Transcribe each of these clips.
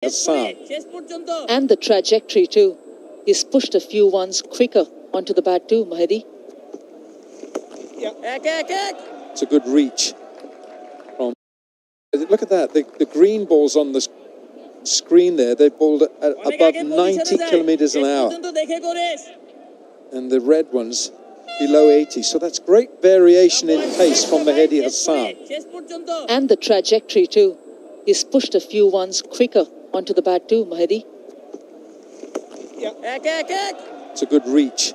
Hassan. And the trajectory too. He's pushed a few ones quicker onto the bat too, Mahedi. It's a good reach. Look at that, the green balls on the screen there, they bowled at above 90 kilometers an hour. And the red ones below 80. So that's great variation in pace from Mahedi Hassan. And the trajectory too. He's pushed a few ones quicker onto the bat too, Mahedi. It's a good reach.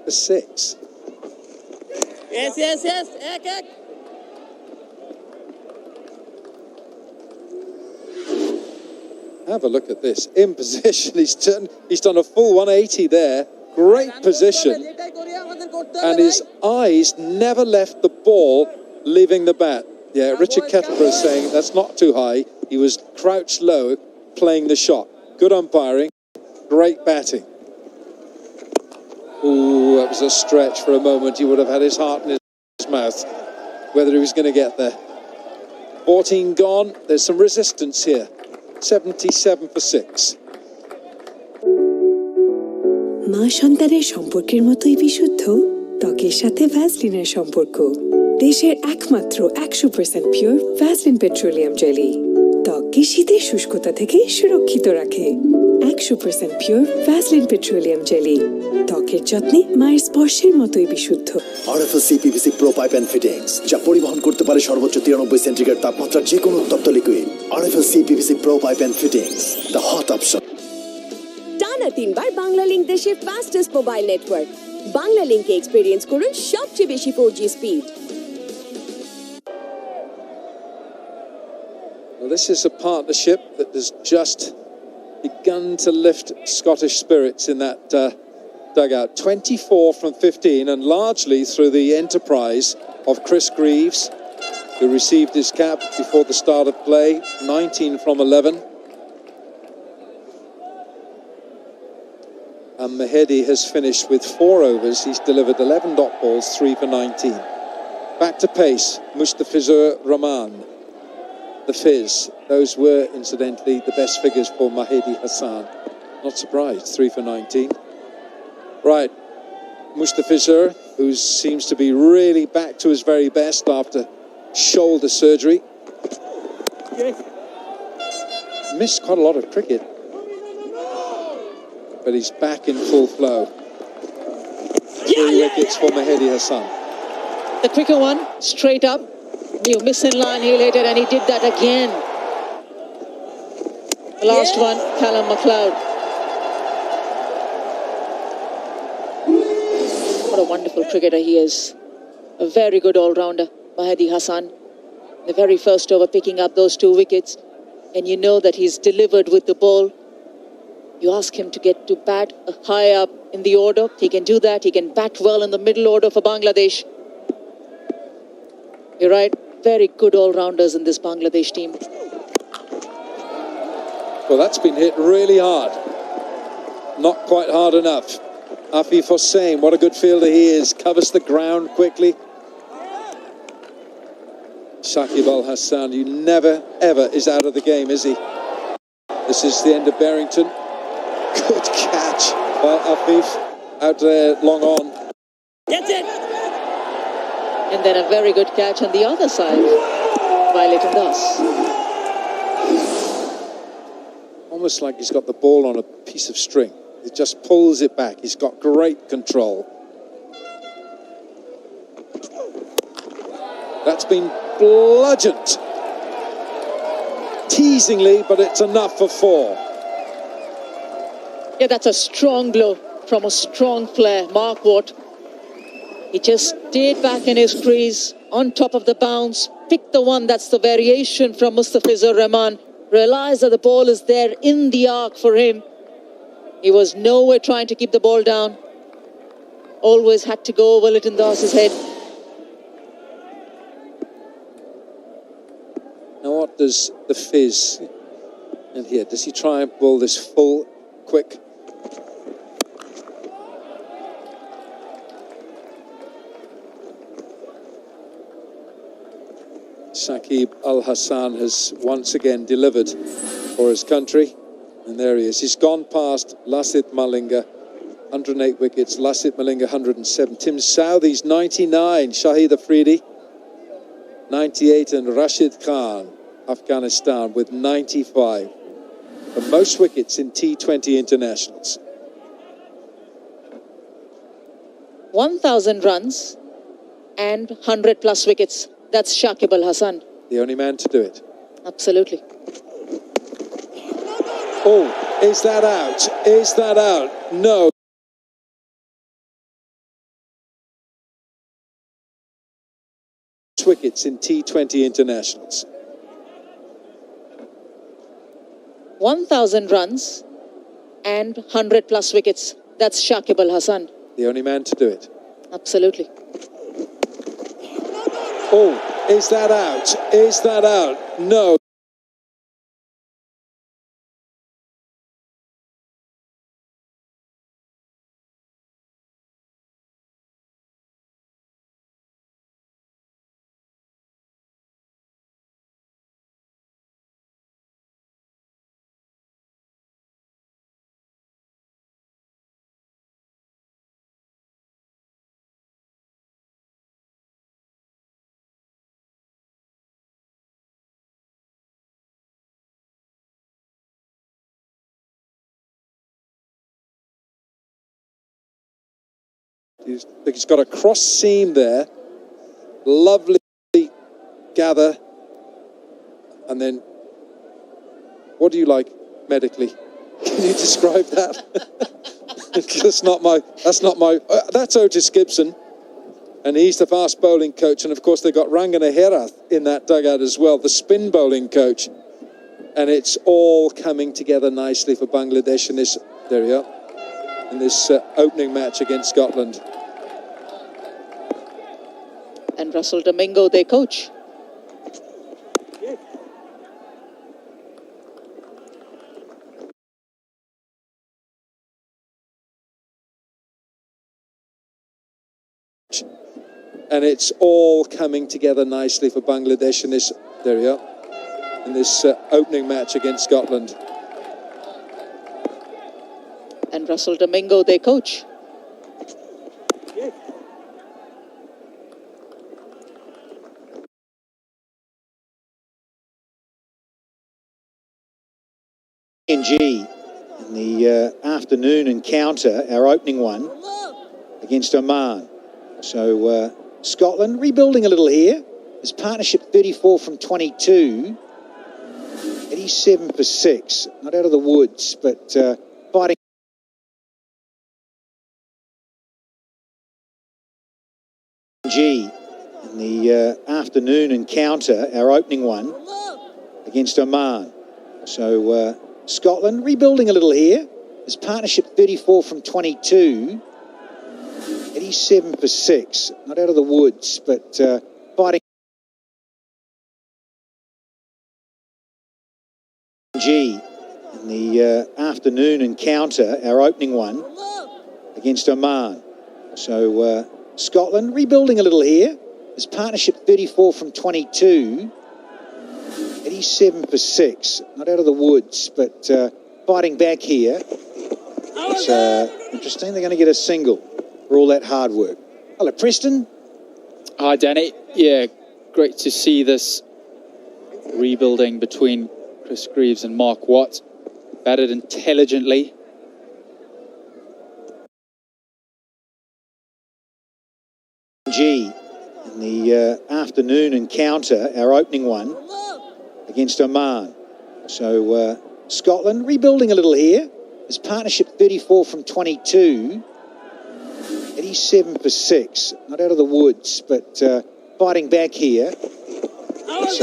For 6. Yes. Have a look at this. In position, he's done a full 180 there. Great position. And his eyes never left the ball leaving the bat. Yeah, Richard Kettleborough is saying that's not too high. He was crouched low playing the shot. Good umpiring. Great batting. Ooh, that was a stretch for a moment. He would have had his heart in his mouth, whether he was going to get there. 14 gone. There's some resistance here. 77 for 6. মা সন্তানের সম্পর্কের মতোই বিশুদ্ধ ত্বকের সাথে ভ্যাসলিনের সম্পর্ক। দেশের একমাত্র 100% পিওর ভ্যাসলিন পেট্রোলিয়াম জেলি ত্বককে শীতের শুষ্কতা থেকে সুরক্ষিত রাখে। 100% পিওর ভ্যাসলিন পেট্রোলিয়াম জেলি ত্বকের যত্নে মায়ের স্পর্শের মতোই বিশুদ্ধ। RFL CPVC Pro Pipe and Fittings যা পরিবহন করতে পারে সর্বোচ্চ 93 সেন্টিগ্রেড তাপমাত্রার যে কোনো উত্তপ্ত liquid. RFL CPVC Pro Pipe and Fittings, the hot option. টানা 3 বার বাংলালিংক দেশের ফাস্টেস্ট মোবাইল নেটওয়ার্ক। বাংলালিংকে এক্সপেরিয়েন্স করুন সবচেয়ে বেশি 4G speed. Well, this is a partnership that has just begun to lift Scottish spirits in that dugout. 24 from 15, and largely through the enterprise of Chris Greaves, who received his cap before the start of play. 19 from 11. And Mahedi has finished with 4 overs. He's delivered 11 dot balls, 3 for 19. Back to pace, Mustafizur Rahman. The Fizz. Those were, incidentally, the best figures for Mahedi Hassan. Not surprised, 3 for 19. Right, Mustafizur, who seems to be really back to his very best after shoulder surgery. Missed quite a lot of cricket, but he's back in full flow. 3 wickets for Mahedi Hassan. The quicker one, straight up. New miss in line, he laid it, and he did that again. The last one, Callum MacLeod. What a wonderful cricketer he is. A very good all-rounder, Mahedi Hassan. The very first over, picking up those 2 wickets. And you know that he's delivered with the ball. You ask him to get to bat high up in the order. He can do that. He can bat well in the middle order for Bangladesh. You're right. Very good all-rounders in this Bangladesh team. Well, that's been hit really hard. Not quite hard enough. Afif Hossain, what a good fielder he is. Covers the ground quickly. Shakib Al Hassan, you never, ever is out of the game, is he? This is the end of Barrington. Good catch by Afif. Out there, long on. That's it! And then a very good catch on the other side by Leighton Das. Almost like he's got the ball on a piece of string. He just pulls it back. He's got great control. That's been bludgeoned teasingly, but it's enough for 4. Yeah, that's a strong blow from a strong player, Mark Watt. He just stayed back in his crease, on top of the bounce, picked the one that's the variation from Mustafizur Rahman, realised that the ball is there in the arc for him. He was nowhere trying to keep the ball down. Always had to go over Litton Das's head. Now what does the Fizz in here? Does he try and pull this full, quick? Shakib Al Hassan has once again delivered for his country. And there he is. He's gone past Lasith Malinga, 108 wickets. Lasith Malinga, 107. Tim Southee's 99. Shahid Afridi, 98. And Rashid Khan, Afghanistan, with 95. The most wickets in T20 internationals. 1,000 runs and 100 plus wickets. That's Shakib Al Hassan. The only man to do it. Absolutely. Oh, is that out? Is that out? No. Wickets in T20 internationals. 1,000 runs and 100 plus wickets. That's Shakib Al Hassan. The only man to do it. Absolutely. Oh, is that out? Is that out? No. He's got a cross seam there. Lovely gather. And then, what do you like medically? Can you describe that? That's Otis Gibson. And he's the fast bowling coach. And of course, they've got Rangana Herath in that dugout as well, the spin bowling coach. And it's all coming together nicely for Bangladesh in this, there we are, in this opening match against Scotland. And Russell Domingo, their coach. And it's all coming together nicely for Bangladesh in this, there we are, in this opening match against Scotland. And Russell Domingo, their coach. PNG in the afternoon encounter, our opening one against Oman. So Scotland rebuilding a little here. His partnership 34 from 22, 87 for 6. Not out of the woods, but fighting. PNG in the afternoon encounter, our opening one against Oman. So Scotland rebuilding a little here. His partnership 34 from 22, 87 for 6. Not out of the woods, but fighting. G in the afternoon encounter, our opening one against Oman. So Scotland rebuilding a little here. His partnership 34 from 22, 87 for 6. Not out of the woods, but fighting back here. It's interesting. They're going to get a single for all that hard work. Hello, Preston. Hi, Danny. Yeah, great to see this rebuilding between Chris Greaves and Mark Watt. Batted intelligently. G in the afternoon encounter, our opening one against Oman. So Scotland rebuilding a little here. His partnership 34 from 22. 87 for 6. Not out of the woods, but fighting back here. It's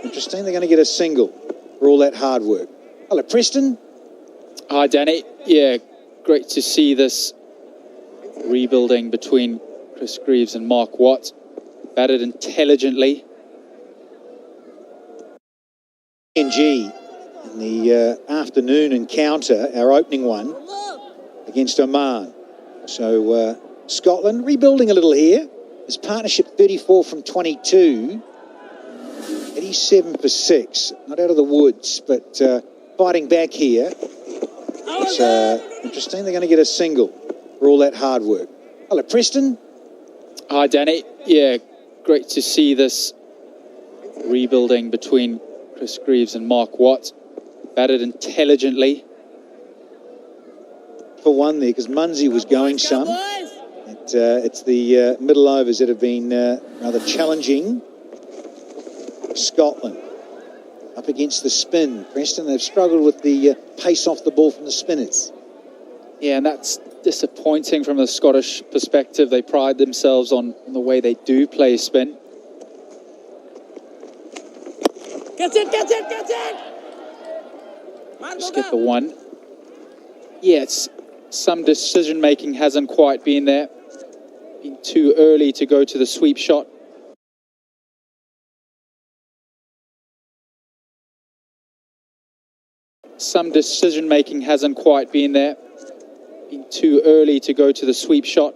interesting. They're going to get a single for all that hard work. Hello, Preston. Hi, Danny. Yeah, great to see this rebuilding between Chris Greaves and Mark Watt. Batted intelligently. PNG in the afternoon encounter, our opening one, against Oman. So Scotland rebuilding a little here. His partnership 34 from 22. 87 for 6. Not out of the woods, but fighting back here. It's interesting. They're going to get a single for all that hard work. Hello, Preston. Hi, Danny. Yeah, great to see this rebuilding between Chris Greaves and Mark Watt. Batted intelligently. For one there, because Munsey was going some. It's the middle overs that have been rather challenging. Scotland up against the spin. Preston, they've struggled with the pace off the ball from the spinners. Yeah, and that's disappointing from the Scottish perspective. They pride themselves on the way they do play spin. Catch it! Just get the one. Yes, some decision-making hasn't quite been there. Been too early to go to the sweep shot. Some decision-making hasn't quite been there. Been too early to go to the sweep shot.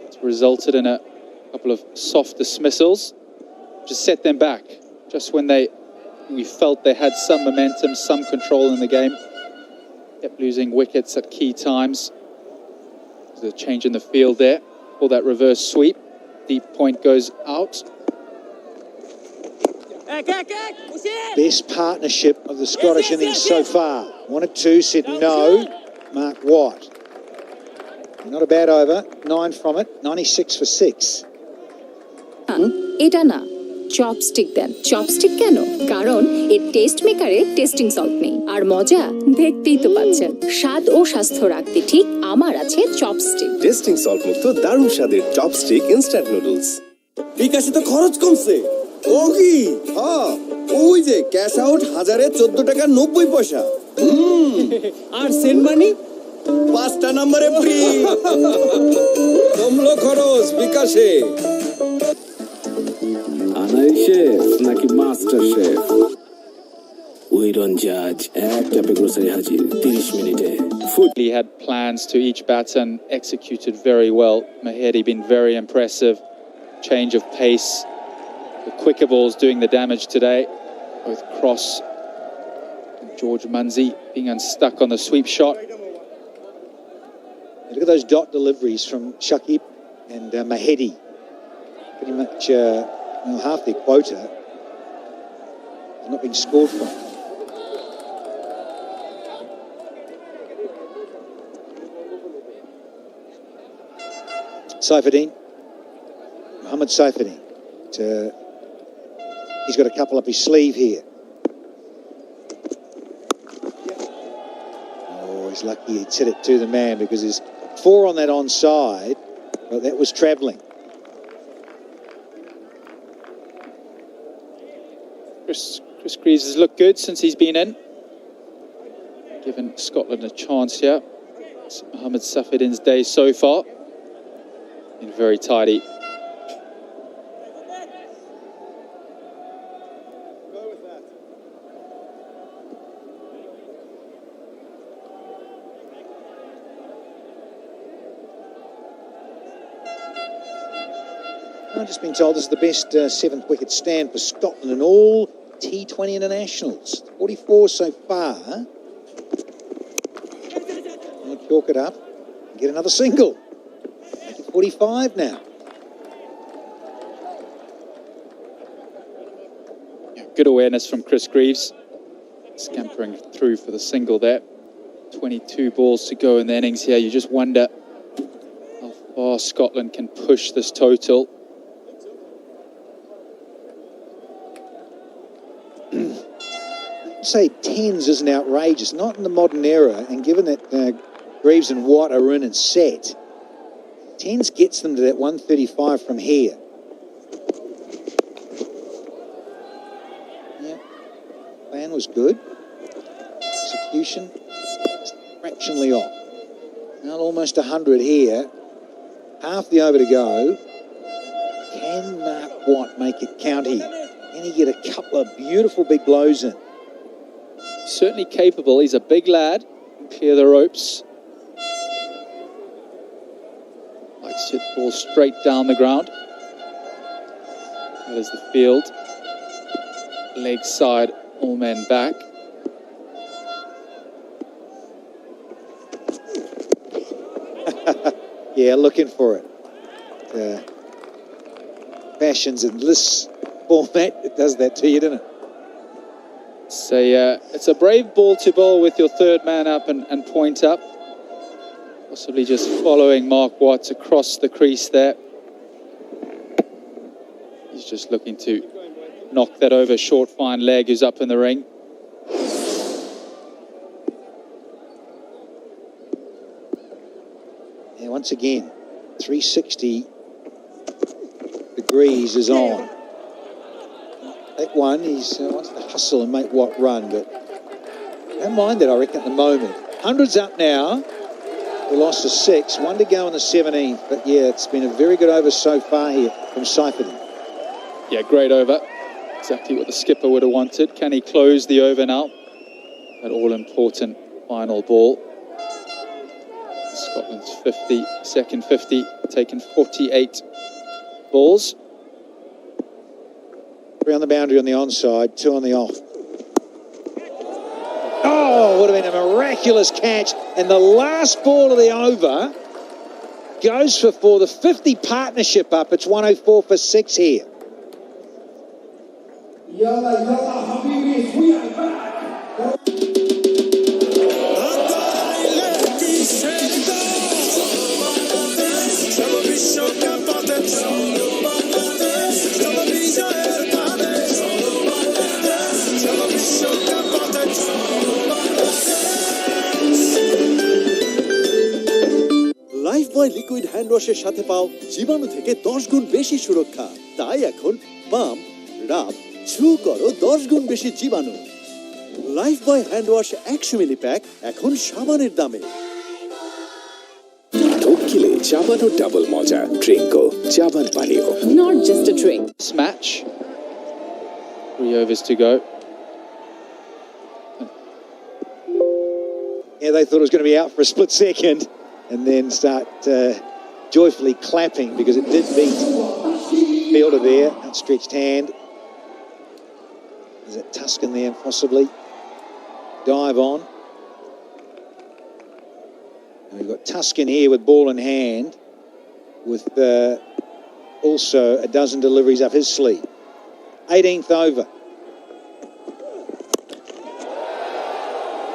It's resulted in a couple of soft dismissals. Just set them back. Just when we felt they had some momentum, some control in the game. Kept losing wickets at key times. There's a change in the field there for that reverse sweep. Deep point goes out. Best partnership of the Scottish innings so far. Wanted two, said no. Mark Watt. Not a bad over. 9 from it. 96 for 6. এটা না chopstick দেন chopstick কেন কারণ এর test মেকারে testing salt নেই আর মজা দেখতেই তো পাচ্ছেন স্বাদ ও স্বাস্থ্য রাখতে ঠিক আমার আছে চপস্টিক টেস্টিং সল্ট মুক্ত দারুণ স্বাদের চপস্টিক ইনস্ট্যান্ট নুডলস বিকাশে তো খরচ কমছে ও কি হ্যাঁ ওই যে ক্যাশ আউট 1014 টাকা 90 পয়সা আর সেন্ড মানি 5টা নম্বরে ফ্রি কমলো খরচ বিকাশে আনাই শেফ নাকি master chef we don't judge একটা গ্রোসারি হাজির 30 মিনিটে He had plans to each bat and executed very well. Mahedi been very impressive. Change of pace. The quicker balls doing the damage today. Both Cross and George Munsey being unstuck on the sweep shot. Look at those dot deliveries from Shakib and Mahedi. Pretty much half their quota has not been scored from. Saifuddin, Mohammad Saifuddin. He's got a couple up his sleeve here. Oh, he's lucky he'd hit it to the man because there's 4 on that onside, but that was travelling. Chris Greaves has looked good since he's been in. Given Scotland a chance here. It's Mohammad Saifuddin's day so far. Been very tidy. I've just been told this is the best 7th wicket stand for Scotland in all T20 internationals. 44 so far. I'll chalk it up and get another single. Make it 45 now. Good awareness from Chris Greaves. Scampering through for the single there. 22 balls to go in the innings here. You just wonder how far Scotland can push this total. I'd say tens isn't outrageous, not in the modern era, and given that Greaves and Watt are in and set, tens gets them to that 135 from here. Yeah, plan was good. Execution, just fractionally off. Now almost 100 here. Half the over to go. Can Mark Watt make it count here? Can he get a couple of beautiful big blows in? Certainly capable. He's a big lad. Clear the ropes. Likes to hit the ball straight down the ground. That is the field. Leg side, all men back. Yeah, looking for it. Fashions in this format, it does that to you, doesn't it? It's a brave ball to bowl with your third man up and point up. Possibly just following Mark Watts across the crease there. He's just looking to knock that over short fine leg who's up in the ring. Yeah, once again, 360 degrees is on. That one, he wants to hustle and make Watt run, but don't mind it, I reckon, at the moment. 100's up now. We lost to 6, 1 to go in the 17th, but yeah, it's been a very good over so far here from Seiferden. Yeah, great over. Exactly what the skipper would have wanted. Can he close the over now? That all-important final ball. Scotland's 50, second 50, taken 48 balls. 3 on the boundary on the onside, 2 on the off. Oh, would have been a miraculous catch. And the last ball of the over goes for 4. The 50 partnership up. It's 104 for 6 here. Yalla, yalla, Habibis, we are back. Lifebuoy liquid hand ওয়াশের সাথে পাও জীবাণু থেকে 10 গুণ বেশি সুরক্ষা। তাই এখন পাম্প, রাব, ছু করো 10 গুণ বেশি জীবাণু। লাইফবয় হ্যান্ড ওয়াশ 100 মিলি প্যাক এখন সাবানের দামে। ঠকিলে চাবানো ডাবল মজা। ড্রিঙ্কো চাবান পানীয়। Not just a drink. This match. 3 overs to go. Yeah, they thought it was going to be out for a split second and then start joyfully clapping because it did beat Fielder there. Outstretched hand. Is it Tuscan there possibly? Dive on. And we've got Tuscan here with ball in hand with also a dozen deliveries up his sleeve. 18th over.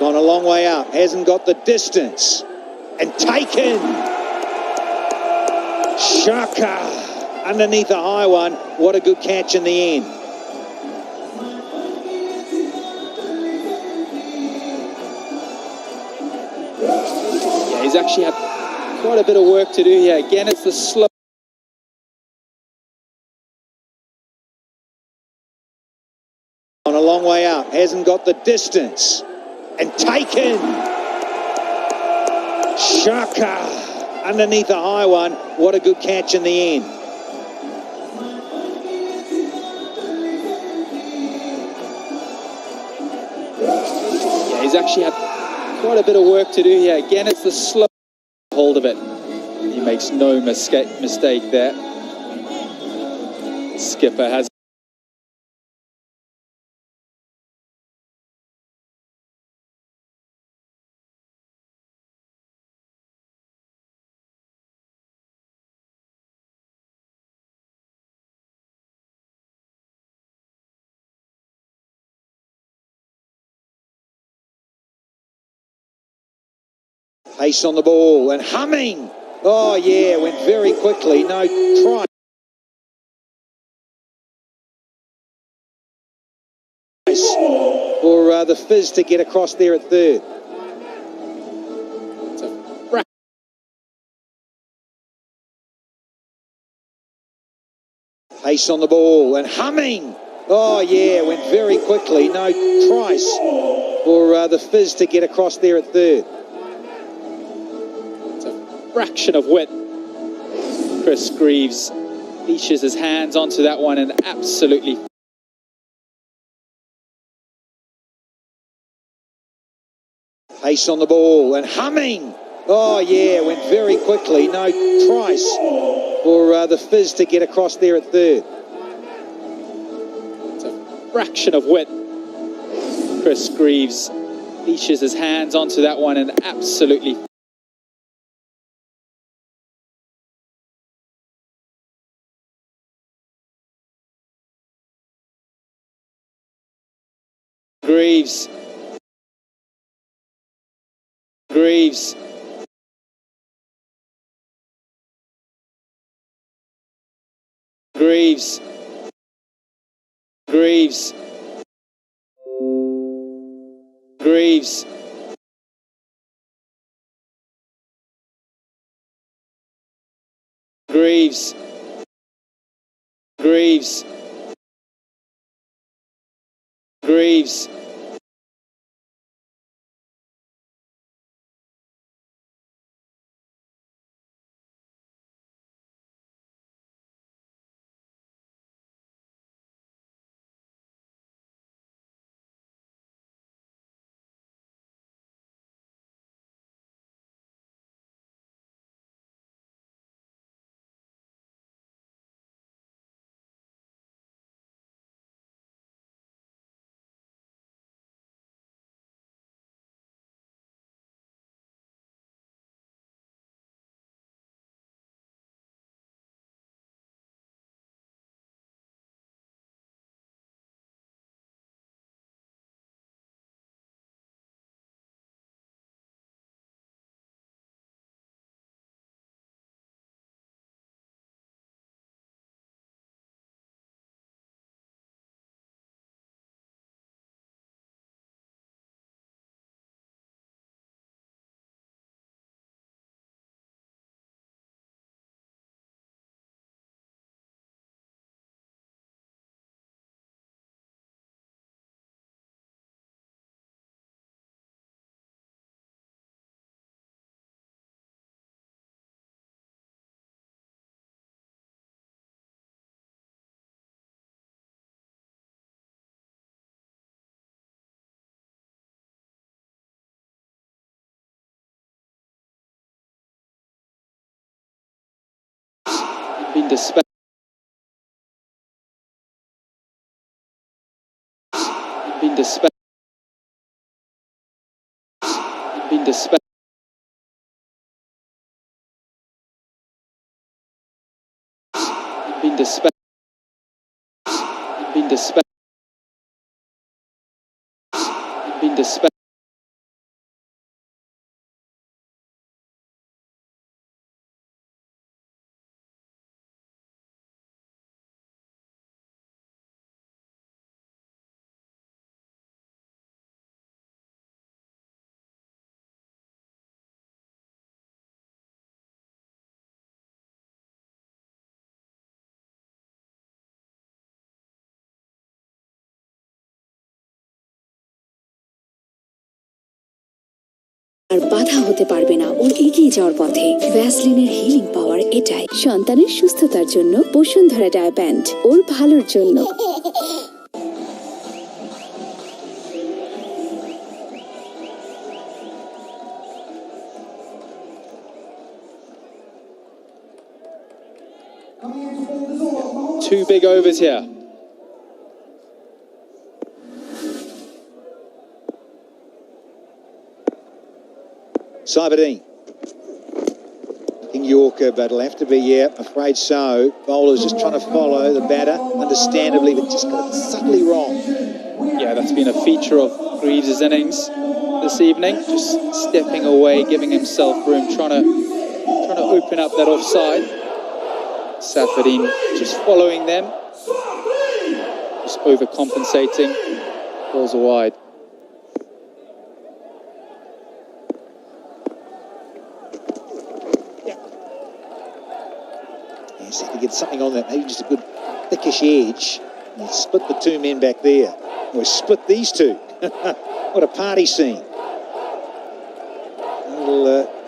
Gone a long way up. Hasn't got the distance. And taken. Shaka underneath the high one. What a good catch in the end. Yeah, he's actually had quite a bit of work to do here. Again, it's the slow. On a long way up. Hasn't got the distance. And taken. Shaka underneath the high one. What a good catch in the end. Yeah, he's actually had quite a bit of work to do here. Again, it's the slow hold of it. He makes no mistake there. The skipper has. Pace on the ball and humming. Oh, yeah, went very quickly. No try. for the Fizz to get across there at third. Pace on the ball and humming. Oh yeah, went very quickly. No price for the Fizz to get across there at third. It's a fraction of width. Chris Greaves leashes his hands onto that one and absolutely pace on the ball and humming. Oh yeah, went very quickly. No price for the Fizz to get across there at third. It's a fraction of width. Chris Greaves leashes his hands onto that one and absolutely Greaves. Greaves. Greaves. Greaves. Greaves. Greaves. Greaves. Greaves. Been dispelled. Been dispelled. Been dispelled. Been dispelled. Been dispelled. Been dispelled. আর বাধা হতে পারবে না ওর এগিয়ে যাওয়ার পথে। ভ্যাসলিনের healing পাওয়ার এটাই। সন্তানের সুস্থতার জন্য বসুন্ধরা ডায়াপ্যান্ট, ওর ভালোর জন্য। Two big overs here. Cyberdine. King Yorker, but it'll have to be, yeah, afraid so. Bowler's just trying to follow the batter, understandably, but just got it subtly wrong. Yeah, that's been a feature of Greaves' innings this evening. Just stepping away, giving himself room, trying to open up that offside. Safadine just following them, just overcompensating. Balls are wide. something on that, maybe just a good thickish edge. And split the two men back there. Or split these two. What a party scene.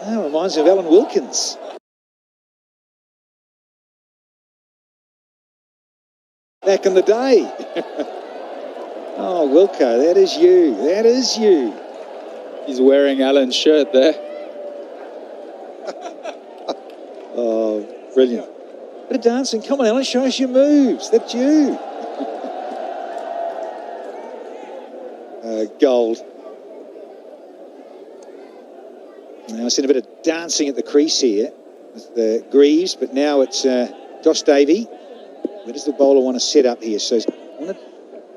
That reminds me of Alan Wilkins. Back in the day. Oh, Wilco, that is you. That is you. He's wearing Alan's shirt there. Oh, brilliant. Bit of dancing. Come on, Alan, show us your moves. That's you. Gold. Now I've seen a bit of dancing at the crease here with Greaves, but now it's Josh Davey. Where does the bowler want to set up here? So on a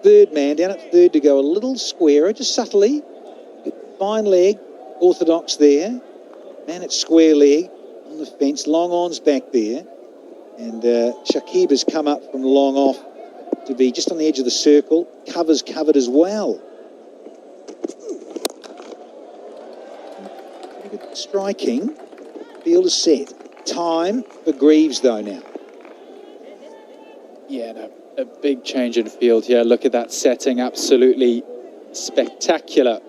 third man, down at third to go a little squarer, just subtly. Fine leg, orthodox there. Man at square leg on the fence. Long on's back there. And Shakib has come up from long off to be just on the edge of the circle. Cover's covered as well. Good striking. Field is set. Time for Greaves though now. Yeah, no, a big change in field here. Look at that setting. Absolutely spectacular.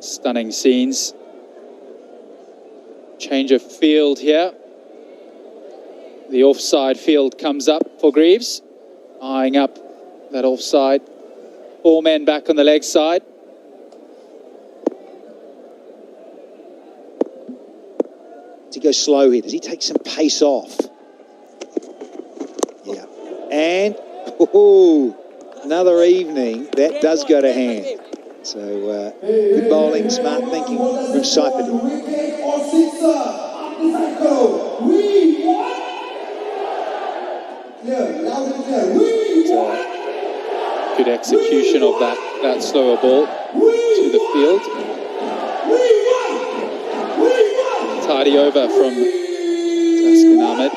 Stunning scenes. Change of field here. The offside field comes up for Greaves. Eyeing up that offside. 4 men back on the leg side. Does he go slow here? Does he take some pace off? Yeah. And another evening, that does go to hand. So good bowling, smart thinking from Saifuddin. Good execution of that slower ball to the field. Tidy over from Taskin Ahmed.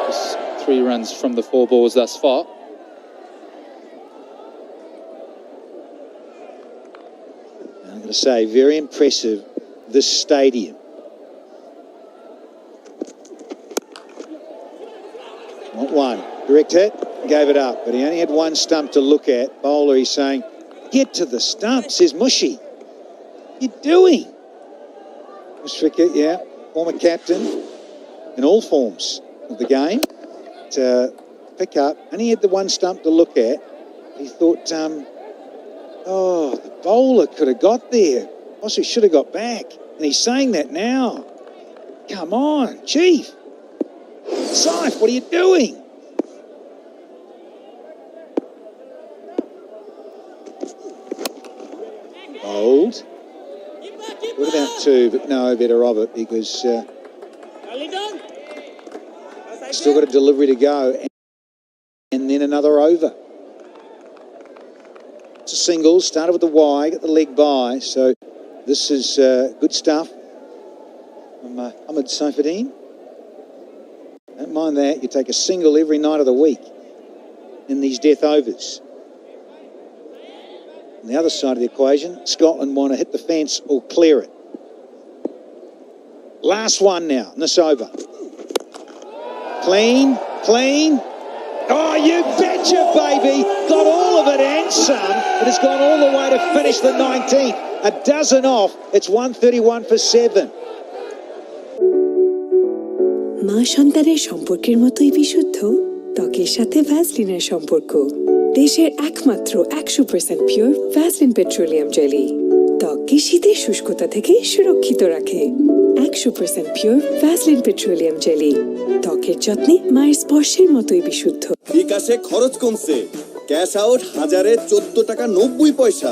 Just 3 runs from the 4 balls thus far. I'm going to say, very impressive, this stadium. Not one. Direct hit, gave it up, but he only had 1 stump to look at. Bowler, he's saying, get to the stump, says Mushy. What are you doing? Mushfiqur, yeah, former captain in all forms of the game. To pick up, and he had the 1 stump to look at. He thought, the bowler could have got there. Also, should have got back. And he's saying that now. Come on, Chief. Saif, what are you doing? Old. What about 2? But no, better of it because still got a delivery to go and then another over. It's a single, started with the Y, got the leg by. So this is good stuff from Ahmed Saifuddin. Don't mind that. You take a single every night of the week in these death overs. On the other side of the equation, Scotland want to hit the fence or clear it. Last one now in this over. Clean, clean. Oh, you betcha, baby. Got all of it and some. It has gone all the way to finish the 19th. A dozen off. It's 131 for 7. মা সন্তানের সম্পর্কের মতোই বিশুদ্ধ ত্বকের সাথে ভ্যাসলিনের সম্পর্ক দেশের একমাত্র 100% পিওর ভ্যাসলিন পেট্রোলিয়াম জেলি ত্বককে শীতের শুষ্কতা থেকে সুরক্ষিত রাখে 100% পিওর ভ্যাসলিন পেট্রোলিয়াম জেলি ত্বকের যত্নে মায়ের স্পর্শের মতোই বিশুদ্ধ বিকাশে খরচ কমছে ক্যাশ আউট 1014 টাকা 90 পয়সা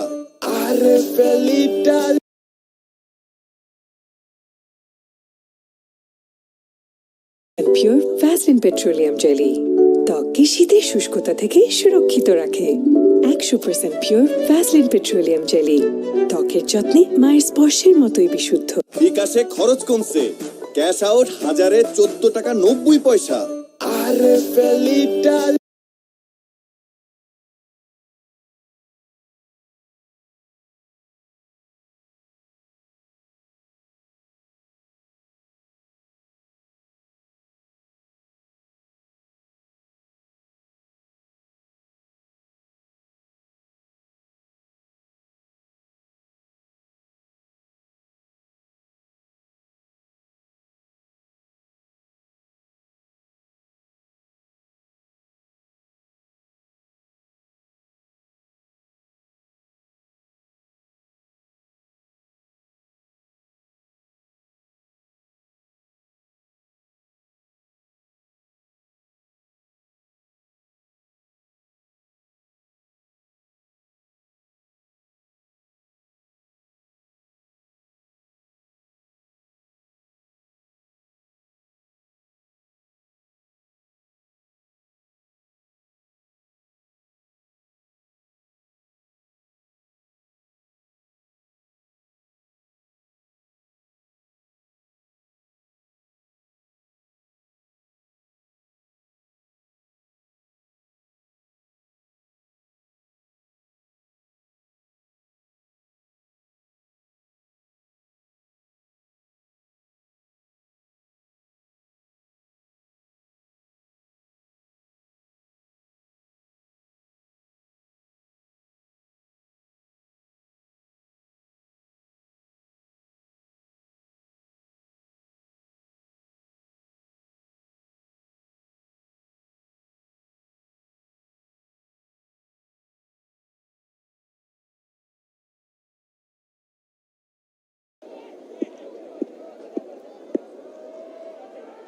আরে ফেলিটা পিওর ভ্যাসলিন পেট্রোলিয়াম জেলি ত্বককে শীতের শুষ্কতা থেকে সুরক্ষিত রাখে 100% পিওর ভ্যাসলিন পেট্রোলিয়াম জেলি ত্বকের যত্নে মায়ের স্পর্শের মতোই বিশুদ্ধ বিকাশে খরচ কমছে ক্যাশ আউট 1014 টাকা 90 পয়সা আরে ফেলিটা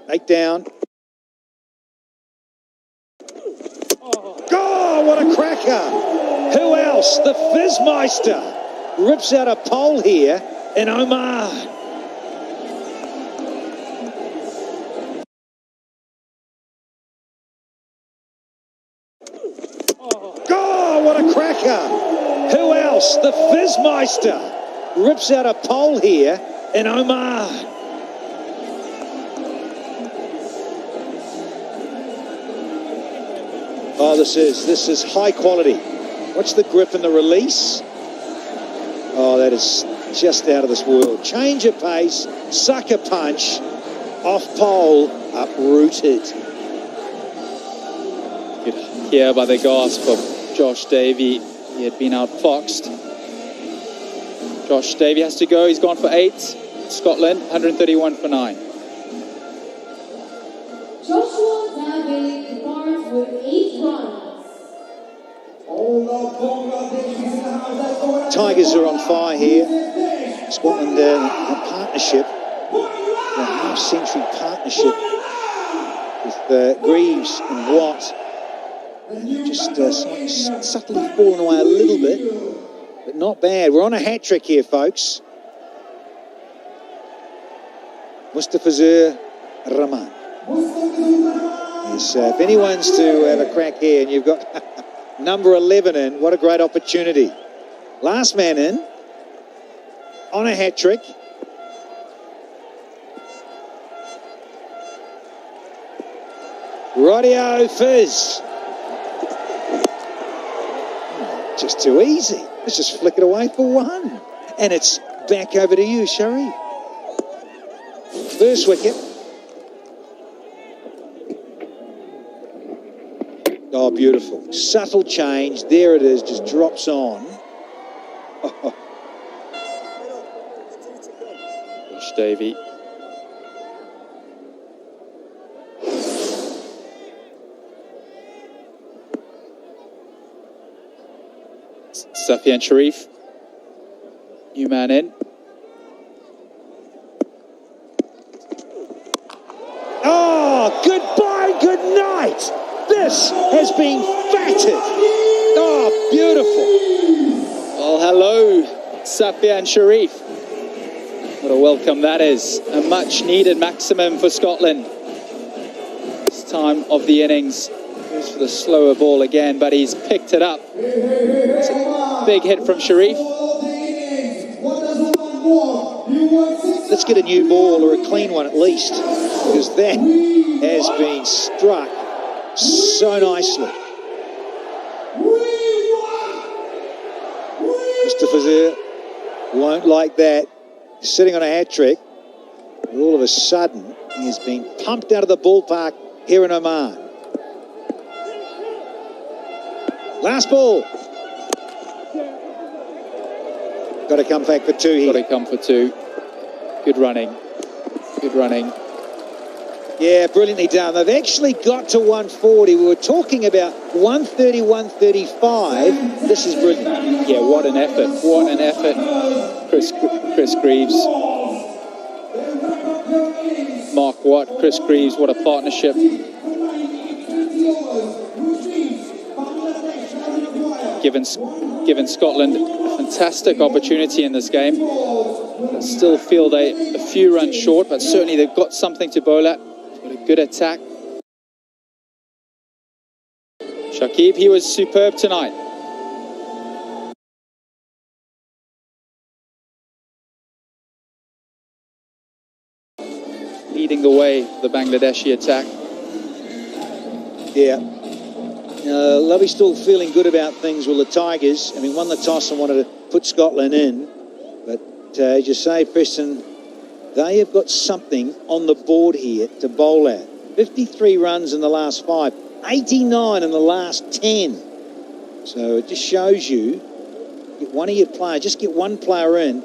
8 down. Oh, what a cracker! Who else? The Fizzmeister rips out a pole here in Oman. Oh, what a cracker! Who else? The Fizzmeister rips out a pole here in Oman. Oh, this is high quality. Watch the grip and the release. Oh, that is just out of this world. Change of pace, sucker punch, off pole, uprooted. You could hear by the gasp of Josh Davey. He had been outfoxed. Josh Davey has to go. He's gone for 8. Scotland, 131 for 9. Joshua Davey departs with 8 runs. Tigers are on fire here. Scotland, a partnership, a half-century partnership with Greaves and Watt. Just subtly fallen away a little bit, but not bad. We're on a hat-trick here, folks. Mustafizur Rahman. Yes, if anyone's to have a crack here, and you've got number 11 in, what a great opportunity. Last man in, on a hat-trick. Rightio, Fizz. Just too easy. Let's just flick it away for 1. And it's back over to you, Sharif. First wicket. Oh, beautiful. Subtle change. There it is. Just drops on. Josh Davey. Safian Sharif. New man in. Oh, goodbye, good night. This has been fatted. Oh, beautiful. Well, hello, Safian Sharif. What a welcome that is. A much-needed maximum for Scotland. This time of the innings. Goes for the slower ball again, but he's picked it up. It's a big hit from Sharif. Let's get a new ball or a clean one at least, because that has been struck so nicely. Mr. Fazir won't like that. He's sitting on a hat-trick. All of a sudden, he has been pumped out of the ballpark here in Oman. Last ball. Got to come back for 2 here. Got to come for 2. Good running. Good running. Yeah, brilliantly done. They've actually got to 140. We were talking about 130, 135. This is brilliant. Yeah, what an effort. What an effort. Chris Greaves. Mark Watt, Chris Greaves, what a partnership. Given Scotland a fantastic opportunity in this game. They'll still feel they a few runs short, but certainly they've got something to bowl at. Got a good attack. Shakib, he was superb tonight. Leading the way for the Bangladeshi attack. Yeah. Lovey's still feeling good about things with the Tigers. I mean, won the toss and wanted to put Scotland in. But as you say, Preston, they have got something on the board here to bowl at. 53 runs in the last 5, 89 in the last 10. So it just shows you, get one of your players, just get one player in,